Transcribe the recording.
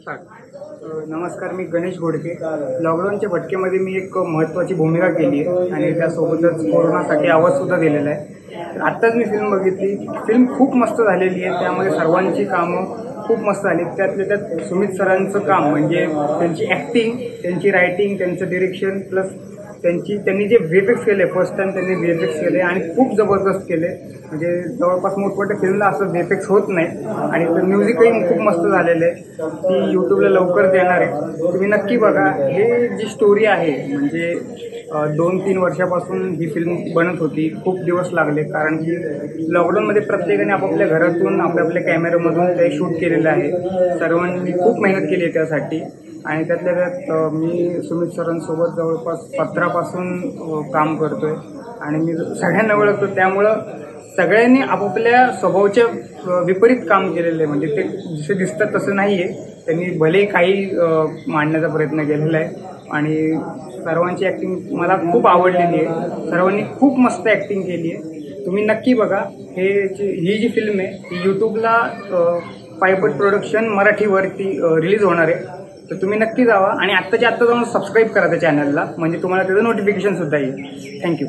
नमस्कार, मी गणेश घोडके. लॉकडाऊनच्या भटकेमध्ये मी एक महत्त्वाची भूमिका केली आहे आणि त्यासोबतच कोरोनासाठी आवाजसुद्धा दिलेला आहे. आत्ताच मी फिल्म बघितली. फिल्म खूप मस्त झालेली आहे. त्यामध्ये सर्वांची कामं खूप मस्त झाली. त्यातल्या त्यात सुमित सरांचं काम म्हणजे त्यांची ॲक्टिंग, त्यांची रायटिंग, त्यांचं डिरेक्शन प्लस त्यांनी जे VFX केले, फर्स्ट टाइम त्यांनी VFX केले आणि खूप जबरदस्त केले. म्हणजे जवळपास मोठमोठ्या फिल्मला असं VFX होत नाही. आणि म्युझिकही खूप मस्त झालेलं आहे. ती यूट्यूबला लवकरच येणार आहे, तुम्ही नक्की बघा. हे जी स्टोरी आहे म्हणजे 2-3 वर्षापासून ही फिल्म बनत होती. खूप दिवस लागले कारण की लॉकडाऊनमध्ये प्रत्येकाने आपापल्या घरातून आपल्या कॅमेऱ्यामधून ते शूट केलेलं आहे. सर्वांनी खूप मेहनत केली आहे त्यासाठी. आणि त्यातल्या त्यात मी सुमित सरांसोबत जवळपास 15पासून काम करतो आहे आणि मी सगळ्यांना ओळखतो. त्यामुळं सगळ्यांनी आपापल्या स्वभावाच्या विपरीत काम केलेलं आहे. म्हणजे ते जसे दिसतात तसं नाही आहे. त्यांनी भले काही मांडण्याचा प्रयत्न केलेला आहे आणि सर्वांची ॲक्टिंग मला खूप आवडलेली आहे. सर्वांनी खूप मस्त ॲक्टिंग केली आहे. तुम्ही नक्की बघा. ही जी फिल्म आहे ही यूट्यूबला पायपट प्रोडक्शन मराठीवरती रिलीज होणार आहे. तर तुम्ही नक्की जावा आणि आत्ताच्या आत्ता जाऊन सबस्क्राईब करा त्या चॅनलला, म्हणजे तुम्हाला त्याचं नोटिफिकेशनसुद्धा येईल. थँक्यू.